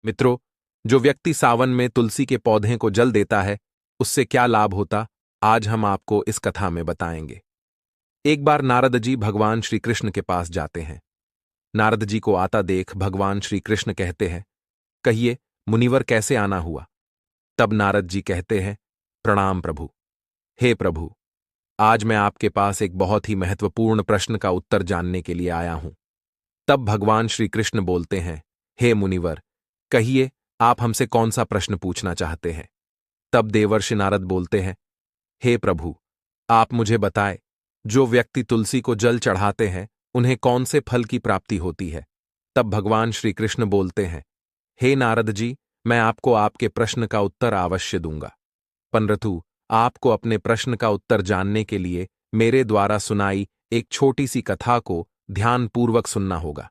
मित्रों, जो व्यक्ति सावन में तुलसी के पौधे को जल देता है, उससे क्या लाभ होता, आज हम आपको इस कथा में बताएंगे। एक बार नारद जी भगवान श्री कृष्ण के पास जाते हैं। नारद जी को आता देख भगवान श्री कृष्ण कहते हैं, कहिए मुनिवर कैसे आना हुआ। तब नारद जी कहते हैं, प्रणाम प्रभु। हे प्रभु, आज मैं आपके पास एक बहुत ही महत्वपूर्ण प्रश्न का उत्तर जानने के लिए आया हूं। तब भगवान श्री कृष्ण बोलते हैं, हे मुनिवर, कहिए आप हमसे कौन सा प्रश्न पूछना चाहते हैं। तब देवर्षि नारद बोलते हैं, हे प्रभु, आप मुझे बताएं, जो व्यक्ति तुलसी को जल चढ़ाते हैं उन्हें कौन से फल की प्राप्ति होती है। तब भगवान श्री कृष्ण बोलते हैं, हे नारद जी, मैं आपको आपके प्रश्न का उत्तर अवश्य दूंगा, परंतु आपको अपने प्रश्न का उत्तर जानने के लिए मेरे द्वारा सुनाई एक छोटी सी कथा को ध्यानपूर्वक सुनना होगा।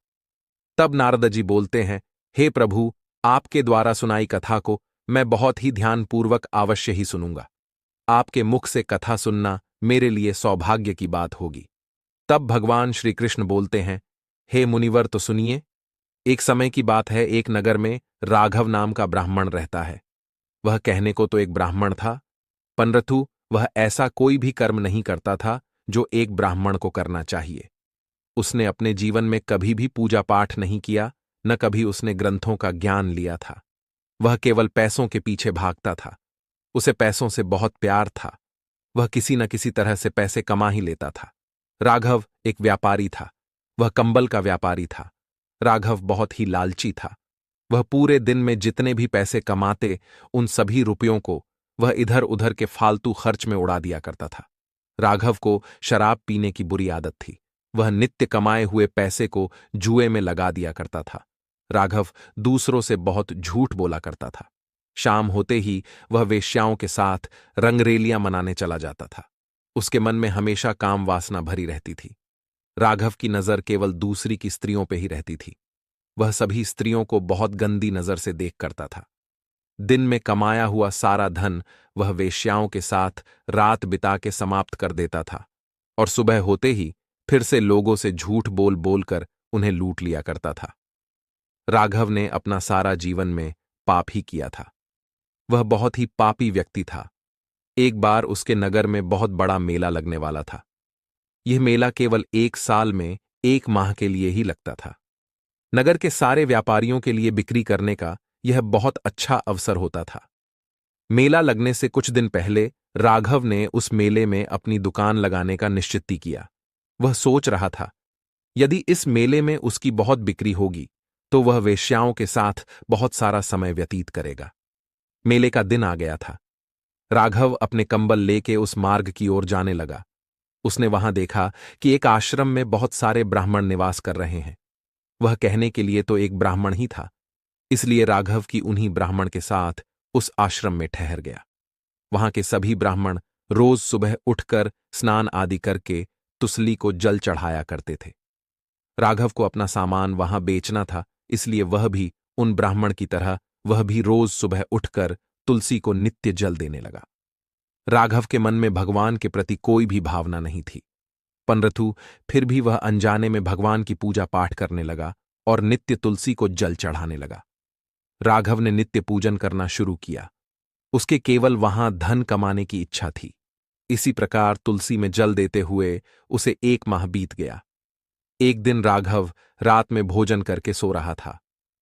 तब नारद जी बोलते हैं, हे प्रभु, आपके द्वारा सुनाई कथा को मैं बहुत ही ध्यानपूर्वक अवश्य ही सुनूंगा। आपके मुख से कथा सुनना मेरे लिए सौभाग्य की बात होगी। तब भगवान श्री कृष्ण बोलते हैं, हे मुनिवर, तो सुनिए। एक समय की बात है, एक नगर में राघव नाम का ब्राह्मण रहता है। वह कहने को तो एक ब्राह्मण था, परंतु वह ऐसा कोई भी कर्म नहीं करता था जो एक ब्राह्मण को करना चाहिए। उसने अपने जीवन में कभी भी पूजा पाठ नहीं किया, न कभी उसने ग्रंथों का ज्ञान लिया था। वह केवल पैसों के पीछे भागता था। उसे पैसों से बहुत प्यार था। वह किसी न किसी तरह से पैसे कमा ही लेता था। राघव एक व्यापारी था। वह कंबल का व्यापारी था। राघव बहुत ही लालची था। वह पूरे दिन में जितने भी पैसे कमाते, उन सभी रुपयों को वह इधर उधर के फालतू खर्च में उड़ा दिया करता था। राघव को शराब पीने की बुरी आदत थी। वह नित्य कमाए हुए पैसे को जुए में लगा दिया करता था। राघव दूसरों से बहुत झूठ बोला करता था। शाम होते ही वह वेश्याओं के साथ रंगरेलियां मनाने चला जाता था। उसके मन में हमेशा काम वासना भरी रहती थी। राघव की नजर केवल दूसरी की स्त्रियों पे ही रहती थी। वह सभी स्त्रियों को बहुत गंदी नजर से देख करता था। दिन में कमाया हुआ सारा धन वह वेश्याओं के साथ रात बिता के समाप्त कर देता था, और सुबह होते ही फिर से लोगों से झूठ बोल बोलकर उन्हें लूट लिया करता था। राघव ने अपना सारा जीवन में पाप ही किया था। वह बहुत ही पापी व्यक्ति था। एक बार उसके नगर में बहुत बड़ा मेला लगने वाला था। यह मेला केवल एक साल में एक माह के लिए ही लगता था। नगर के सारे व्यापारियों के लिए बिक्री करने का यह बहुत अच्छा अवसर होता था। मेला लगने से कुछ दिन पहले राघव ने उस मेले में अपनी दुकान लगाने का निश्चित किया। वह सोच रहा था, यदि इस मेले में उसकी बहुत बिक्री होगी तो वह वेश्याओं के साथ बहुत सारा समय व्यतीत करेगा। मेले का दिन आ गया था। राघव अपने कंबल लेके उस मार्ग की ओर जाने लगा। उसने वहां देखा कि एक आश्रम में बहुत सारे ब्राह्मण निवास कर रहे हैं। वह कहने के लिए तो एक ब्राह्मण ही था, इसलिए राघव की उन्हीं ब्राह्मण के साथ उस आश्रम में ठहर गया। वहां के सभी ब्राह्मण रोज सुबह उठकर स्नान आदि करके तुलसी को जल चढ़ाया करते थे। राघव को अपना सामान वहां बेचना था, इसलिए वह भी उन ब्राह्मण की तरह वह भी रोज सुबह उठकर तुलसी को नित्य जल देने लगा। राघव के मन में भगवान के प्रति कोई भी भावना नहीं थी, परंतु फिर भी वह अनजाने में भगवान की पूजा पाठ करने लगा और नित्य तुलसी को जल चढ़ाने लगा। राघव ने नित्य पूजन करना शुरू किया। उसके केवल वहां धन कमाने की इच्छा थी। इसी प्रकार तुलसी में जल देते हुए उसे एक माह बीत गया। एक दिन राघव रात में भोजन करके सो रहा था।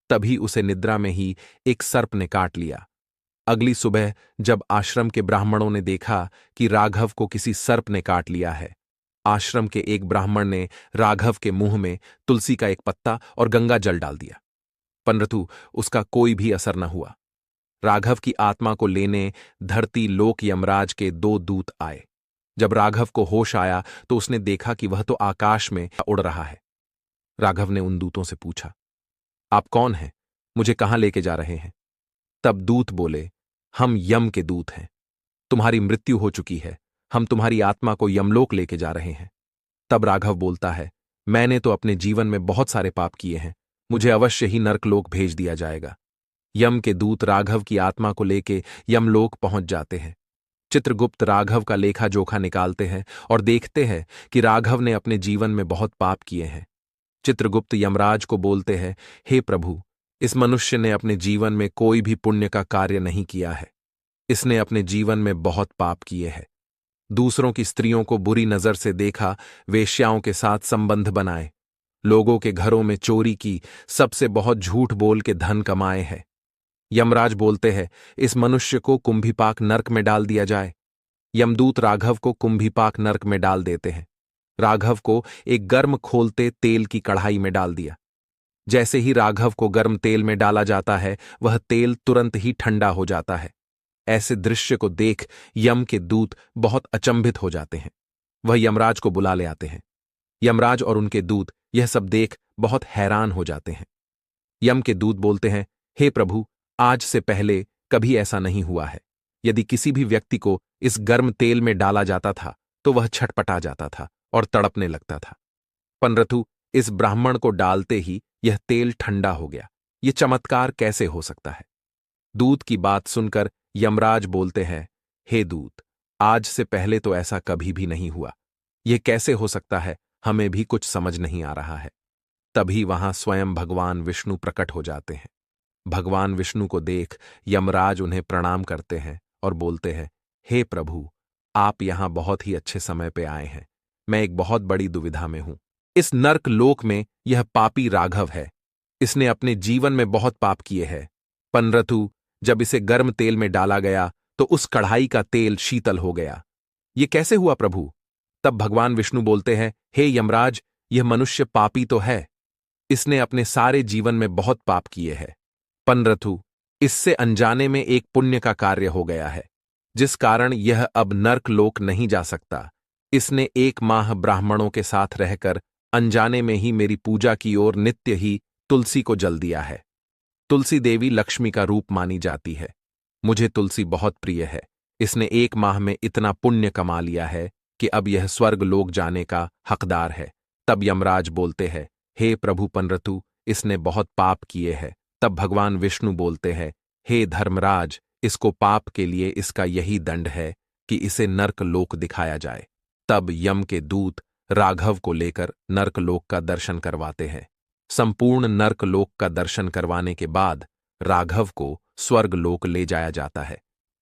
तभी उसे निद्रा में ही एक सर्प ने काट लिया। अगली सुबह जब आश्रम के ब्राह्मणों ने देखा कि राघव को किसी सर्प ने काट लिया है, आश्रम के एक ब्राह्मण ने राघव के मुंह में तुलसी का एक पत्ता और गंगा जल डाल दिया, परंतु उसका कोई भी असर न हुआ। राघव की आत्मा को लेने धरती लोक यमराज के 2 दूत आए। जब राघव को होश आया तो उसने देखा कि वह तो आकाश में उड़ रहा है। राघव ने उन दूतों से पूछा, आप कौन हैं? मुझे कहां लेके जा रहे हैं? तब दूत बोले, हम यम के दूत हैं। तुम्हारी मृत्यु हो चुकी है। हम तुम्हारी आत्मा को यमलोक लेके जा रहे हैं। तब राघव बोलता है, मैंने तो अपने जीवन में बहुत सारे पाप किए हैं। मुझे अवश्य ही नरकलोक भेज दिया जाएगा। यम के दूत राघव की आत्मा को लेके यमलोक पहुंच जाते हैं। चित्रगुप्त राघव का लेखा जोखा निकालते हैं और देखते हैं कि राघव ने अपने जीवन में बहुत पाप किए हैं। चित्रगुप्त यमराज को बोलते हैं, हे प्रभु, इस मनुष्य ने अपने जीवन में कोई भी पुण्य का कार्य नहीं किया है। इसने अपने जीवन में बहुत पाप किए हैं। दूसरों की स्त्रियों को बुरी नजर से देखा, वेश्याओं के साथ संबंध बनाए, लोगों के घरों में चोरी की, सबसे बहुत झूठ बोल के धन कमाए हैं। यमराज बोलते हैं, इस मनुष्य को कुंभीपाक नरक में डाल दिया जाए। यमदूत राघव को कुंभीपाक नरक में डाल देते हैं। राघव को एक गर्म खोलते तेल की कढ़ाई में डाल दिया। जैसे ही राघव को गर्म तेल में डाला जाता है, वह तेल तुरंत ही ठंडा हो जाता है। ऐसे दृश्य को देख यम के दूत बहुत अचंभित हो जाते हैं। वह यमराज को बुला ले आते हैं। यमराज और उनके दूत यह सब देख बहुत हैरान हो जाते हैं। यम के दूत बोलते हैं, हे प्रभु, आज से पहले कभी ऐसा नहीं हुआ है। यदि किसी भी व्यक्ति को इस गर्म तेल में डाला जाता था तो वह छटपटा जाता था और तड़पने लगता था, परंतु इस ब्राह्मण को डालते ही यह तेल ठंडा हो गया। यह चमत्कार कैसे हो सकता है? दूत की बात सुनकर यमराज बोलते हैं, हे दूत, आज से पहले तो ऐसा कभी भी नहीं हुआ। यह कैसे हो सकता है? हमें भी कुछ समझ नहीं आ रहा है। तभी वहां स्वयं भगवान विष्णु प्रकट हो जाते हैं। भगवान विष्णु को देख यमराज उन्हें प्रणाम करते हैं और बोलते हैं, हे प्रभु, आप यहां बहुत ही अच्छे समय पे आए हैं। मैं एक बहुत बड़ी दुविधा में हूं। इस नर्क लोक में यह पापी राघव है। इसने अपने जीवन में बहुत पाप किए हैं, परंतु जब इसे गर्म तेल में डाला गया तो उस कढ़ाई का तेल शीतल हो गया। ये कैसे हुआ प्रभु? तब भगवान विष्णु बोलते हैं, हे यमराज, यह मनुष्य पापी तो है। इसने अपने सारे जीवन में बहुत पाप किए हैं, परंतु इससे अनजाने में एक पुण्य का कार्य हो गया है, जिस कारण यह अब नर्क लोक नहीं जा सकता। इसने 1 माह ब्राह्मणों के साथ रहकर अनजाने में ही मेरी पूजा की ओर नित्य ही तुलसी को जल दिया है। तुलसी देवी लक्ष्मी का रूप मानी जाती है। मुझे तुलसी बहुत प्रिय है। इसने 1 माह में इतना पुण्य कमा लिया है कि अब यह स्वर्ग लोक जाने का हकदार है। तब यमराज बोलते हैं, हे प्रभु, परंतु इसने बहुत पाप किए हैं। तब भगवान विष्णु बोलते हैं, हे धर्मराज, इसको पाप के लिए इसका यही दंड है कि इसे नर्क लोक दिखाया जाए। तब यम के दूत राघव को लेकर नर्क लोक का दर्शन करवाते हैं। संपूर्ण नर्क लोक का दर्शन करवाने के बाद राघव को स्वर्ग लोक ले जाया जाता है।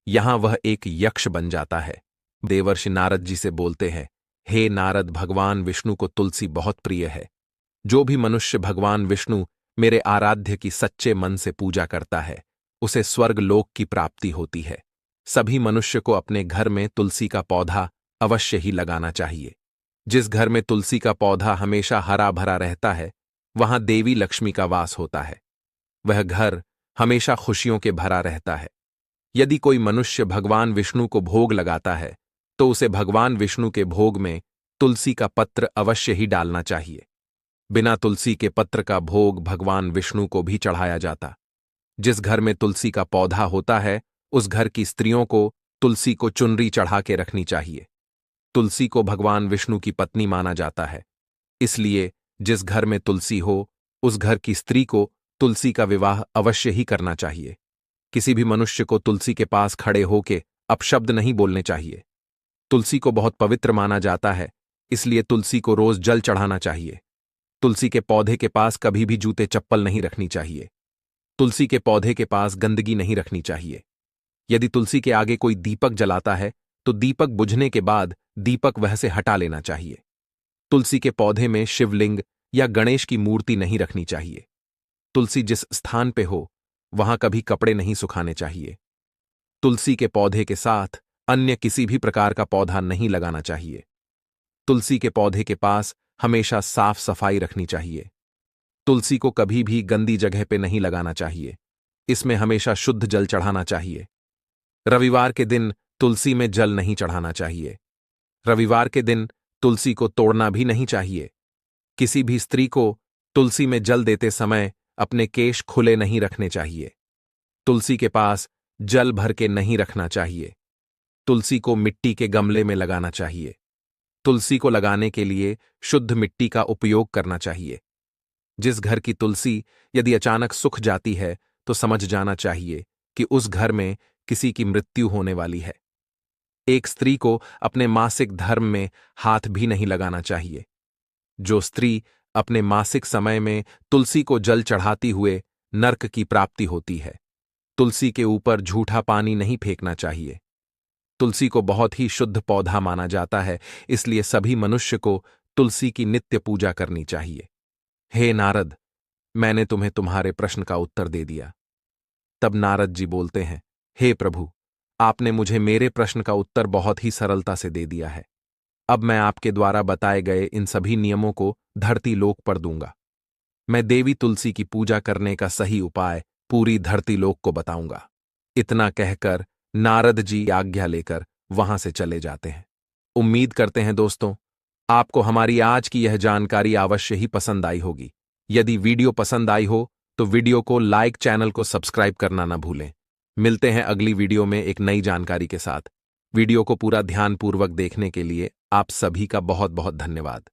यहां वह एक यक्ष बन जाता है। देवर्षि नारद जी से बोलते हैं, हे नारद, भगवान विष्णु को तुलसी बहुत प्रिय है। जो भी मनुष्य भगवान विष्णु मेरे आराध्य की सच्चे मन से पूजा करता है, उसे स्वर्ग लोक की प्राप्ति होती है। सभी मनुष्य को अपने घर में तुलसी का पौधा अवश्य ही लगाना चाहिए। जिस घर में तुलसी का पौधा हमेशा हरा भरा रहता है, वहां देवी लक्ष्मी का वास होता है। वह घर हमेशा खुशियों के भरा रहता है। यदि कोई मनुष्य भगवान विष्णु को भोग लगाता है तो उसे भगवान विष्णु के भोग में तुलसी का पत्र अवश्य ही डालना चाहिए। बिना तुलसी के पत्र का भोग भगवान विष्णु को भी चढ़ाया जाता। जिस घर में तुलसी का पौधा होता है, उस घर की स्त्रियों को तुलसी को चुनरी चढ़ा के रखनी चाहिए। तुलसी को भगवान विष्णु की पत्नी माना जाता है, इसलिए जिस घर में तुलसी हो, उस घर की स्त्री को तुलसी का विवाह अवश्य ही करना चाहिए। किसी भी मनुष्य को तुलसी के पास खड़े होके अपशब्द नहीं बोलने चाहिए। तुलसी को बहुत पवित्र माना जाता है, इसलिए तुलसी को रोज जल चढ़ाना चाहिए। तुलसी के पौधे के पास कभी भी जूते चप्पल नहीं रखनी चाहिए। तुलसी के पौधे के पास गंदगी नहीं रखनी चाहिए। यदि तुलसी के आगे कोई दीपक जलाता है तो दीपक बुझने के बाद दीपक वह से हटा लेना चाहिए। तुलसी के पौधे में शिवलिंग या गणेश की मूर्ति नहीं रखनी चाहिए। तुलसी जिस स्थान पे हो वहां कभी कपड़े नहीं सुखाने चाहिए। तुलसी के पौधे के साथ अन्य किसी भी प्रकार का पौधा नहीं लगाना चाहिए। तुलसी के पौधे के पास हमेशा साफ सफाई रखनी चाहिए। तुलसी को कभी भी गंदी जगह पे नहीं लगाना चाहिए। इसमें हमेशा शुद्ध जल चढ़ाना चाहिए। रविवार के दिन तुलसी में जल नहीं चढ़ाना चाहिए। रविवार के दिन तुलसी को तोड़ना भी नहीं चाहिए। किसी भी स्त्री को तुलसी में जल देते समय अपने केश खुले नहीं रखने चाहिए। तुलसी के पास जल भर के नहीं रखना चाहिए। तुलसी को मिट्टी के गमले में लगाना चाहिए। तुलसी को लगाने के लिए शुद्ध मिट्टी का उपयोग करना चाहिए। जिस घर की तुलसी यदि अचानक सूख जाती है तो समझ जाना चाहिए कि उस घर में किसी की मृत्यु होने वाली है। एक स्त्री को अपने मासिक धर्म में हाथ भी नहीं लगाना चाहिए। जो स्त्री अपने मासिक समय में तुलसी को जल चढ़ाती हुए नर्क की प्राप्ति होती है। तुलसी के ऊपर झूठा पानी नहीं फेंकना चाहिए। तुलसी को बहुत ही शुद्ध पौधा माना जाता है, इसलिए सभी मनुष्य को तुलसी की नित्य पूजा करनी चाहिए। हे नारद, मैंने तुम्हें तुम्हारे प्रश्न का उत्तर दे दिया। तब नारद जी बोलते हैं, हे प्रभु, आपने मुझे मेरे प्रश्न का उत्तर बहुत ही सरलता से दे दिया है। अब मैं आपके द्वारा बताए गए इन सभी नियमों को धरती लोक पर दूंगा। मैं देवी तुलसी की पूजा करने का सही उपाय पूरी धरती लोक को बताऊंगा। इतना कहकर नारद जी आज्ञा लेकर वहां से चले जाते हैं। उम्मीद करते हैं दोस्तों, आपको हमारी आज की यह जानकारी अवश्य ही पसंद आई होगी। यदि वीडियो पसंद आई हो तो वीडियो को लाइक, चैनल को सब्सक्राइब करना ना भूलें। मिलते हैं अगली वीडियो में एक नई जानकारी के साथ। वीडियो को पूरा ध्यानपूर्वक देखने के लिए आप सभी का बहुत बहुत धन्यवाद।